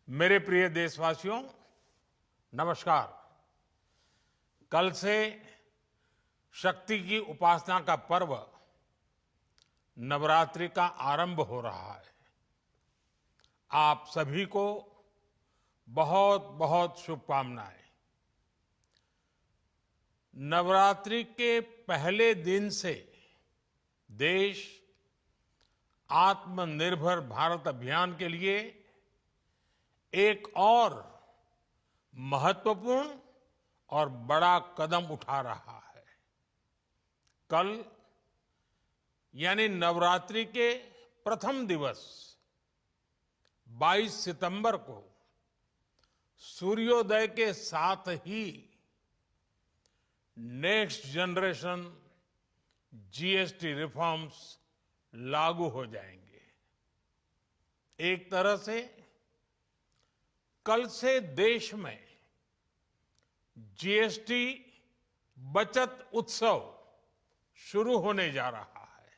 मेरे प्रिय देशवासियों, नमस्कार। कल से शक्ति की उपासना का पर्व नवरात्रि का आरंभ हो रहा है। आप सभी को बहुत बहुत शुभकामनाएं। नवरात्रि के पहले दिन से देश आत्मनिर्भर भारत अभियान के लिए एक और महत्वपूर्ण और बड़ा कदम उठा रहा है। कल यानी नवरात्रि के प्रथम दिवस 22 सितंबर को सूर्योदय के साथ ही नेक्स्ट जनरेशन जीएसटी रिफॉर्म्स लागू हो जाएंगे। एक तरह से कल से देश में जीएसटी बचत उत्सव शुरू होने जा रहा है।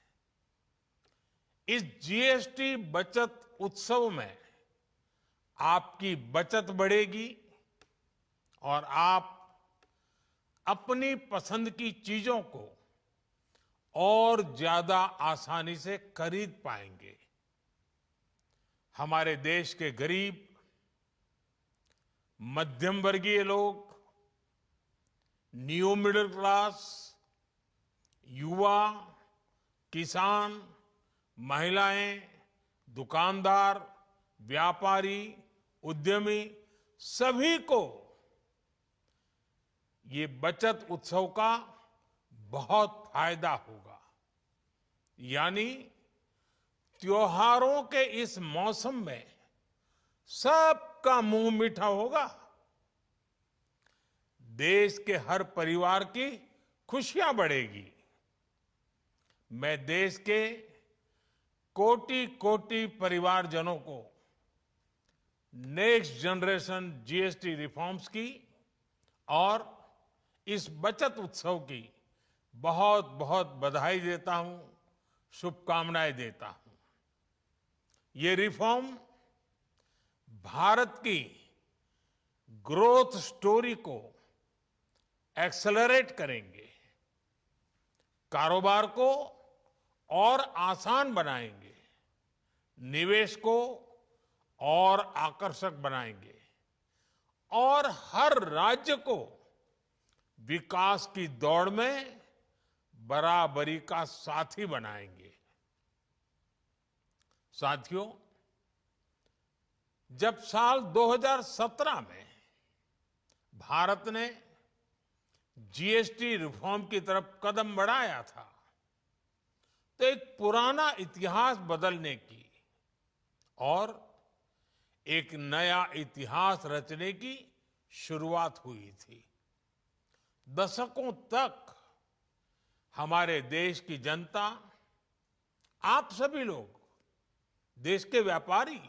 इस जीएसटी बचत उत्सव में आपकी बचत बढ़ेगी और आप अपनी पसंद की चीजों को और ज्यादा आसानी से खरीद पाएंगे। हमारे देश के गरीब, मध्यम वर्गीय लोग, न्यू मिडिल क्लास, युवा, किसान, महिलाएं, दुकानदार, व्यापारी, उद्यमी, सभी को ये बचत उत्सव का बहुत फायदा होगा। यानी त्योहारों के इस मौसम में सबका मुंह मीठा होगा। देश के हर परिवार की खुशियां बढ़ेगी। मैं देश के कोटि कोटि परिवारजनों को नेक्स्ट जनरेशन जीएसटी रिफॉर्म्स की और इस बचत उत्सव की बहुत बहुत बधाई देता हूं, शुभकामनाएं देता हूं। ये रिफॉर्म भारत की ग्रोथ स्टोरी को एक्सेलरेट करेंगे, कारोबार को और आसान बनाएंगे, निवेश को और आकर्षक बनाएंगे और हर राज्य को विकास की दौड़ में बराबरी का साथी बनाएंगे। साथियों, जब साल 2017 में भारत ने जीएसटी रिफॉर्म की तरफ कदम बढ़ाया था, तो एक पुराना इतिहास बदलने की और एक नया इतिहास रचने की शुरुआत हुई थी। दशकों तक हमारे देश की जनता, आप सभी लोग, देश के व्यापारी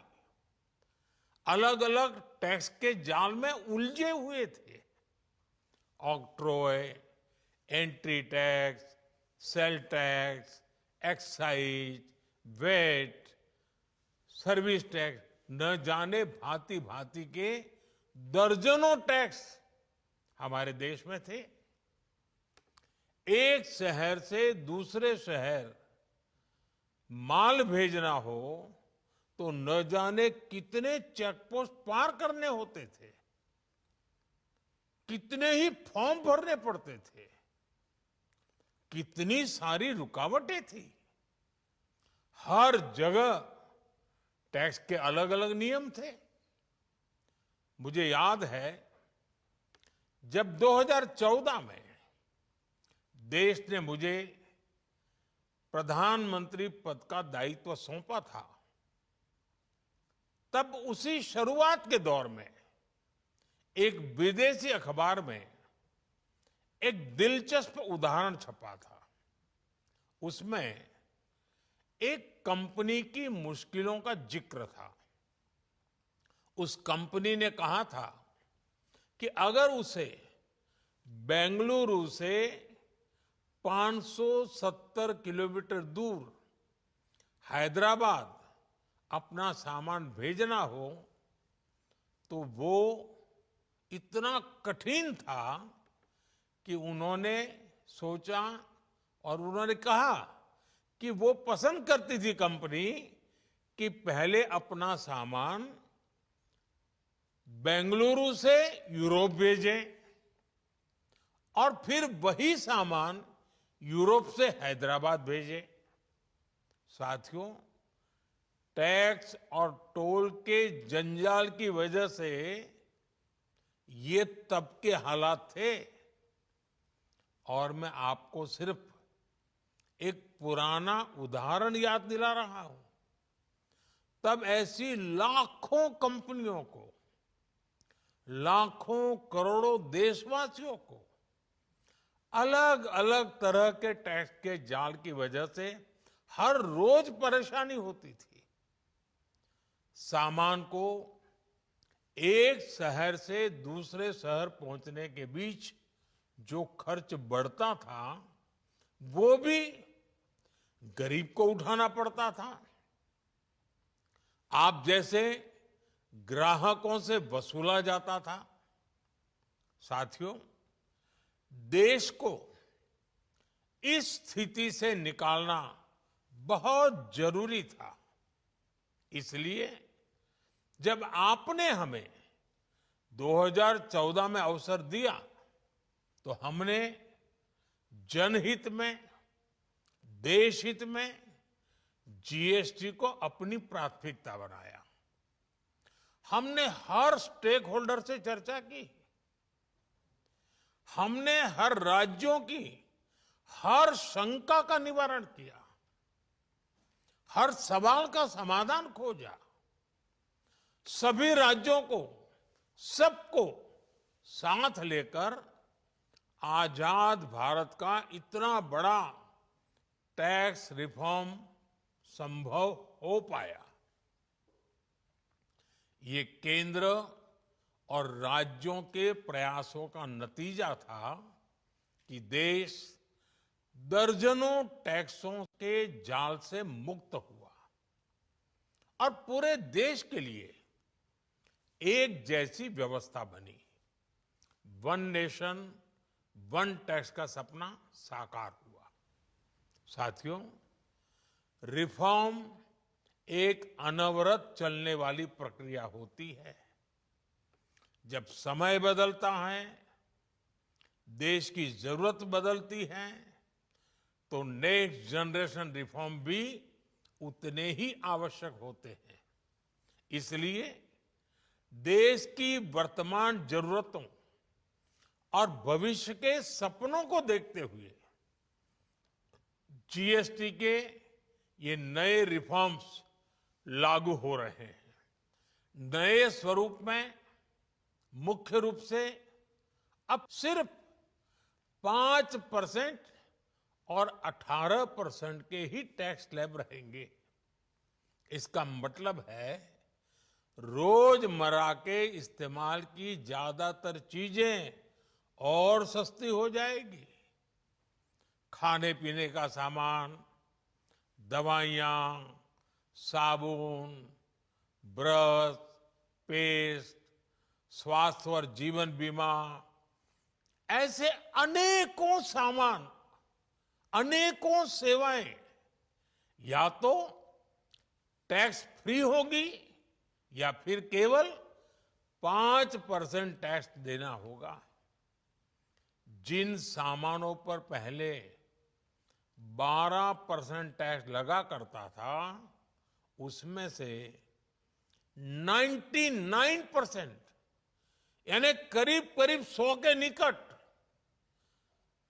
अलग अलग टैक्स के जाल में उलझे हुए थे। Octroi, entry tax, sale tax, excise, VAT, service tax, न जाने भांति भांति के दर्जनों टैक्स हमारे देश में थे। एक शहर से दूसरे शहर माल भेजना हो तो न जाने कितने चेकपोस्ट पार करने होते थे, कितने ही फॉर्म भरने पड़ते थे, कितनी सारी रुकावटें थी। हर जगह टैक्स के अलग अलग नियम थे। मुझे याद है, जब 2014 में देश ने मुझे प्रधानमंत्री पद का दायित्व सौंपा था, तब उसी शुरुआत के दौर में एक विदेशी अखबार में एक दिलचस्प उदाहरण छपा था। उसमें एक कंपनी की मुश्किलों का जिक्र था। उस कंपनी ने कहा था कि अगर उसे बेंगलुरु से 570 किलोमीटर दूर हैदराबाद अपना सामान भेजना हो तो वो इतना कठिन था कि उन्होंने सोचा और उन्होंने कहा कि वो पसंद करती थी कंपनी कि पहले अपना सामान बेंगलुरु से यूरोप भेजें और फिर वही सामान यूरोप से हैदराबाद भेजें। साथियों, टैक्स और टोल के जंजाल की वजह से ये तब के हालात थे। और मैं आपको सिर्फ एक पुराना उदाहरण याद दिला रहा हूं। तब ऐसी लाखों कंपनियों को, लाखों करोड़ों देशवासियों को अलग अलग तरह के टैक्स के जाल की वजह से हर रोज परेशानी होती थी। सामान को एक शहर से दूसरे शहर पहुंचने के बीच जो खर्च बढ़ता था वो भी गरीब को उठाना पड़ता था। आप जैसे ग्राहकों से वसूला जाता था। साथियों, देश को इस स्थिति से निकालना बहुत जरूरी था। इसलिए जब आपने हमें 2014 में अवसर दिया तो हमने जनहित में, देश हित में जीएसटी को अपनी प्राथमिकता बनाया। हमने हर स्टेक होल्डर से चर्चा की। हमने हर राज्यों की हर शंका का निवारण किया, हर सवाल का समाधान खोजा। सभी राज्यों को, सबको साथ लेकर आजाद भारत का इतना बड़ा टैक्स रिफॉर्म संभव हो पाया। ये केंद्र और राज्यों के प्रयासों का नतीजा था कि देश दर्जनों टैक्सों के जाल से मुक्त हुआ और पूरे देश के लिए एक जैसी व्यवस्था बनी। वन नेशन वन टैक्स का सपना साकार हुआ। साथियों, रिफॉर्म एक अनवरत चलने वाली प्रक्रिया होती है। जब समय बदलता है, देश की जरूरत बदलती है, तो नेक्स्ट जनरेशन रिफॉर्म भी उतने ही आवश्यक होते हैं। इसलिए देश की वर्तमान जरूरतों और भविष्य के सपनों को देखते हुए जीएसटी के ये नए रिफॉर्म्स लागू हो रहे हैं। नए स्वरूप में मुख्य रूप से अब सिर्फ 5% और 18% के ही टैक्स स्लैब रहेंगे। इसका मतलब है रोजमर्रा के इस्तेमाल की ज्यादातर चीजें और सस्ती हो जाएगी। खाने पीने का सामान, दवाइयां, साबुन, ब्रश, पेस्ट, स्वास्थ्य और जीवन बीमा, ऐसे अनेकों सामान, अनेकों सेवाएं या तो टैक्स फ्री होगी या फिर केवल 5% टैक्स देना होगा। जिन सामानों पर पहले 12% टैक्स लगा करता था, उसमें से 99% यानी करीब करीब 100 के निकट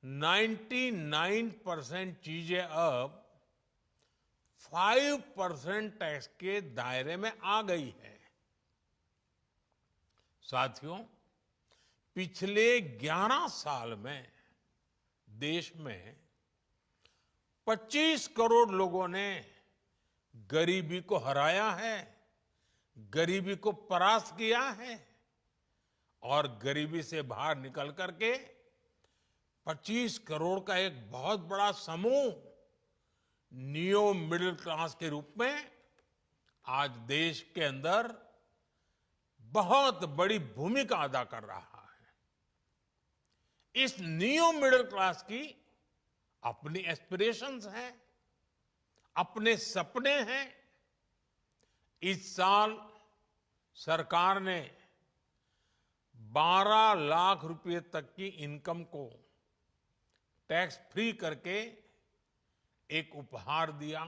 99% चीजें अब 5% टैक्स के दायरे में आ गई है। साथियों, पिछले 11 साल में देश में 25 करोड़ लोगों ने गरीबी को हराया है, गरीबी को परास्त किया है और गरीबी से बाहर निकल करके 25 करोड़ का एक बहुत बड़ा समूह नियो मिडिल क्लास के रूप में आज देश के अंदर बहुत बड़ी भूमिका अदा कर रहा है। इस न्यू मिडिल क्लास की अपनी एस्पिरेशंस हैं, अपने सपने हैं। इस साल सरकार ने 12 लाख रुपए तक की इनकम को टैक्स फ्री करके एक उपहार दिया।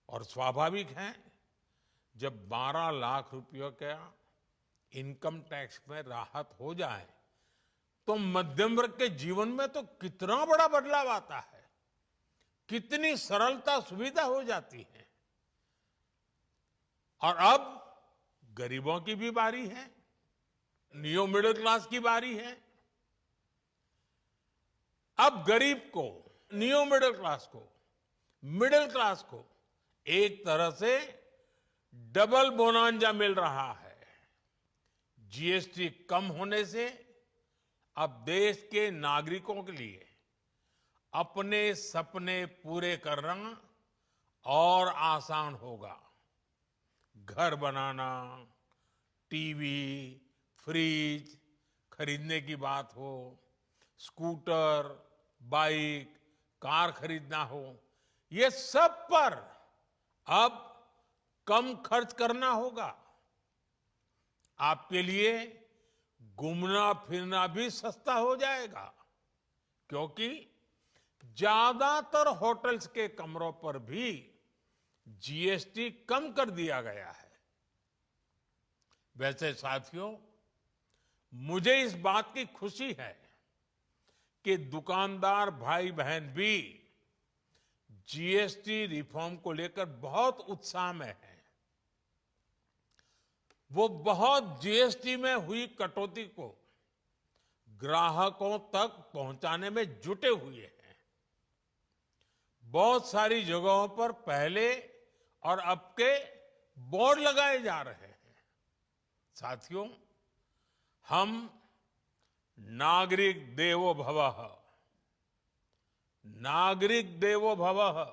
और स्वाभाविक है, जब 12 लाख रुपयों का इनकम टैक्स में राहत हो जाए तो मध्यम वर्ग के जीवन में तो कितना बड़ा बदलाव आता है, कितनी सरलता सुविधा हो जाती है। और अब गरीबों की भी बारी है, न्यू मिडिल क्लास की बारी है। अब गरीब को, न्यू मिडिल क्लास को एक तरह से डबल बोनांजा मिल रहा है। जीएसटी कम होने से अब देश के नागरिकों के लिए अपने सपने पूरे करना और आसान होगा। घर बनाना, टीवी, फ्रिज खरीदने की बात हो, स्कूटर, बाइक, कार खरीदना हो, ये सब पर अब कम खर्च करना होगा। आपके लिए घूमना फिरना भी सस्ता हो जाएगा, क्योंकि ज्यादातर होटल्स के कमरों पर भी जीएसटी कम कर दिया गया है। वैसे साथियों, मुझे इस बात की खुशी है कि दुकानदार भाई बहन भी जीएसटी रिफॉर्म को लेकर बहुत उत्साह में हैं। वो बहुत जीएसटी में हुई कटौती को ग्राहकों तक पहुंचाने में जुटे हुए हैं। बहुत सारी जगहों पर पहले और अब के बोर्ड लगाए जा रहे हैं। साथियों, हम नागरिक देवो भवः, नागरिक देवो भवः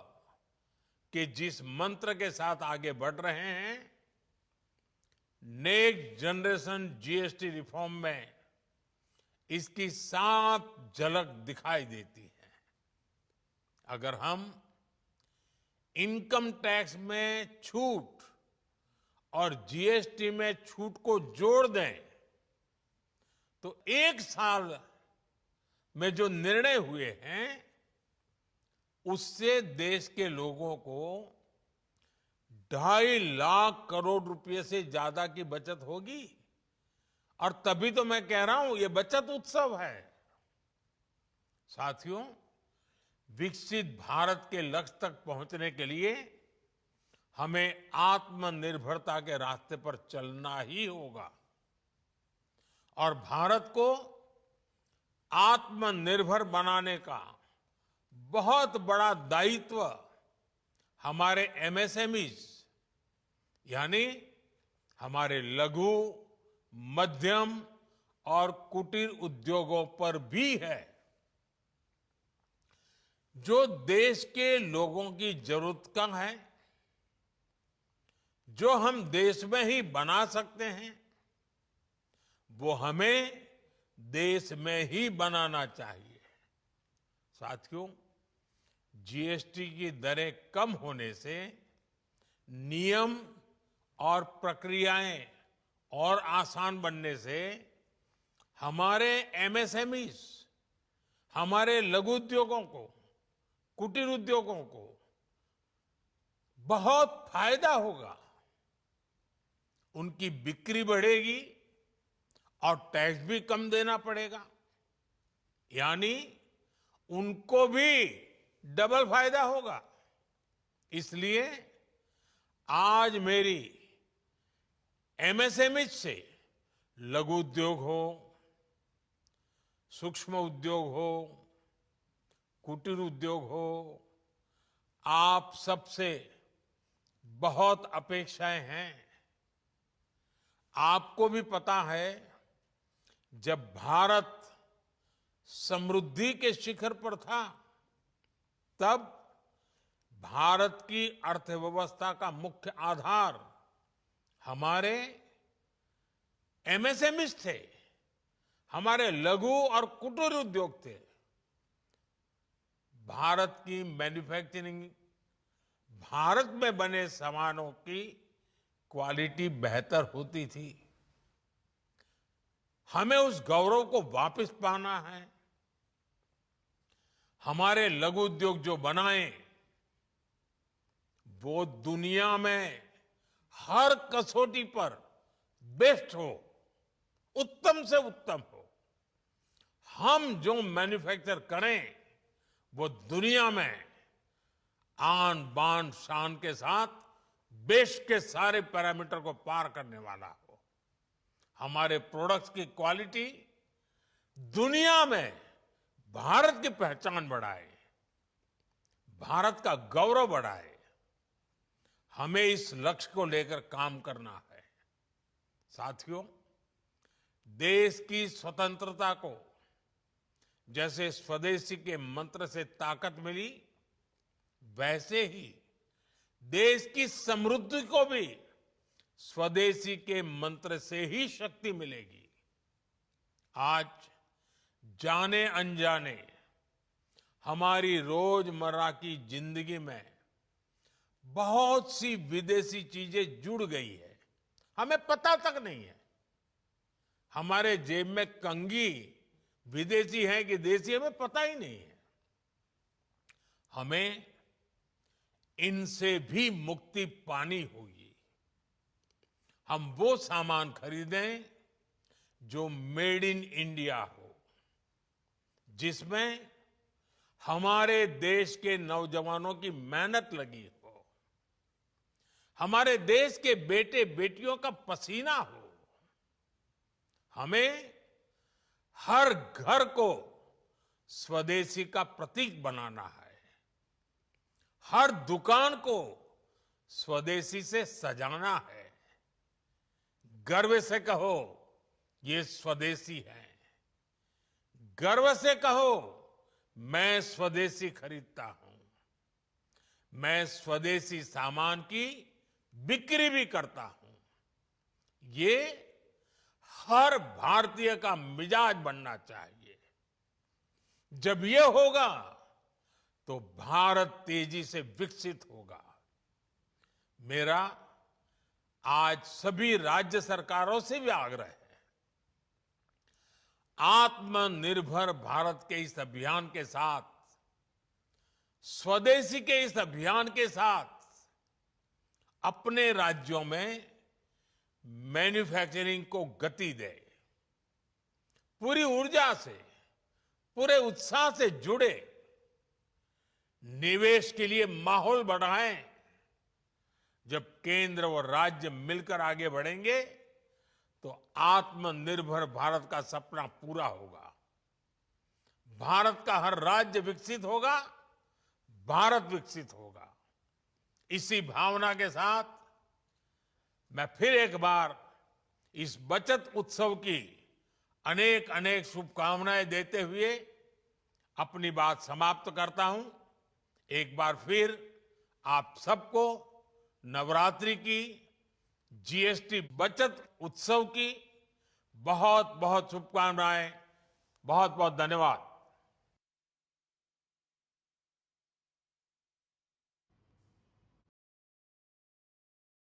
के जिस मंत्र के साथ आगे बढ़ रहे हैं, नेक्स्ट जनरेशन जीएसटी रिफॉर्म में इसकी साफ झलक दिखाई देती है। अगर हम इनकम टैक्स में छूट और जीएसटी में छूट को जोड़ दें तो एक साल में जो निर्णय हुए हैं उससे देश के लोगों को 2.5 लाख करोड़ रुपए से ज्यादा की बचत होगी। और तभी तो मैं कह रहा हूं, ये बचत उत्सव है। साथियों, विकसित भारत के लक्ष्य तक पहुंचने के लिए हमें आत्मनिर्भरता के रास्ते पर चलना ही होगा। और भारत को आत्मनिर्भर बनाने का बहुत बड़ा दायित्व हमारे एमएसएमईज यानी हमारे लघु, मध्यम और कुटीर उद्योगों पर भी है, जो देश के लोगों की जरूरत का है, जो हम देश में ही बना सकते हैं, वो हमें देश में ही बनाना चाहिए। साथियों, जीएसटी की दरें कम होने से नियम और प्रक्रियाएं और आसान बनने से हमारे एमएसएमईज, हमारे लघु उद्योगों को, कुटीर उद्योगों को बहुत फायदा होगा। उनकी बिक्री बढ़ेगी और टैक्स भी कम देना पड़ेगा, यानी उनको भी डबल फायदा होगा। इसलिए आज मेरी एमएसएमई से लघु उद्योग हो, सूक्ष्म उद्योग हो, कुटीर उद्योग हो, आप सबसे बहुत अपेक्षाएं हैं। आपको भी पता है, जब भारत समृद्धि के शिखर पर था, तब भारत की अर्थव्यवस्था का मुख्य आधार हमारे एमएसएमईज थे, हमारे लघु और कुटीर उद्योग थे। भारत की मैन्युफैक्चरिंग, भारत में बने सामानों की क्वालिटी बेहतर होती थी। हमें उस गौरव को वापस पाना है। हमारे लघु उद्योग जो बनाए वो दुनिया में हर कसौटी पर बेस्ट हो, उत्तम से उत्तम हो। हम जो मैन्युफैक्चर करें वो दुनिया में आन बान शान के साथ देश के सारे पैरामीटर को पार करने वाला हो। हमारे प्रोडक्ट्स की क्वालिटी दुनिया में भारत की पहचान बढ़ाए, भारत का गौरव बढ़ाए। हमें इस लक्ष्य को लेकर काम करना है। साथियों, देश की स्वतंत्रता को जैसे स्वदेशी के मंत्र से ताकत मिली, वैसे ही देश की समृद्धि को भी स्वदेशी के मंत्र से ही शक्ति मिलेगी। आज जाने अनजाने हमारी रोजमर्रा की जिंदगी में बहुत सी विदेशी चीजें जुड़ गई है, हमें पता तक नहीं है। हमारे जेब में कंघी विदेशी है कि देसी, हमें पता ही नहीं है। हमें इनसे भी मुक्ति पानी होगी। हम वो सामान खरीदें जो मेड इन इंडिया हो, जिसमें हमारे देश के नौजवानों की मेहनत लगी हो, हमारे देश के बेटे बेटियों का पसीना हो। हमें हर घर को स्वदेशी का प्रतीक बनाना है, हर दुकान को स्वदेशी से सजाना है। गर्व से कहो ये स्वदेशी है, गर्व से कहो मैं स्वदेशी खरीदता हूं, मैं स्वदेशी सामान की बिक्री भी करता हूं। ये हर भारतीय का मिजाज बनना चाहिए। जब ये होगा तो भारत तेजी से विकसित होगा। मेरा आज सभी राज्य सरकारों से भी आग्रह है, आत्मनिर्भर भारत के इस अभियान के साथ, स्वदेशी के इस अभियान के साथ अपने राज्यों में मैन्युफैक्चरिंग को गति दे। पूरी ऊर्जा से, पूरे उत्साह से जुड़े, निवेश के लिए माहौल बढ़ाएं। जब केंद्र और राज्य मिलकर आगे बढ़ेंगे तो आत्मनिर्भर भारत का सपना पूरा होगा। भारत का हर राज्य विकसित होगा, भारत विकसित होगा। इसी भावना के साथ मैं फिर एक बार इस बचत उत्सव की अनेक अनेक शुभकामनाएं देते हुए अपनी बात समाप्त करता हूं। एक बार फिर आप सबको नवरात्रि की, जीएसटी बचत उत्सव की बहुत बहुत शुभकामनाएं। बहुत बहुत धन्यवाद।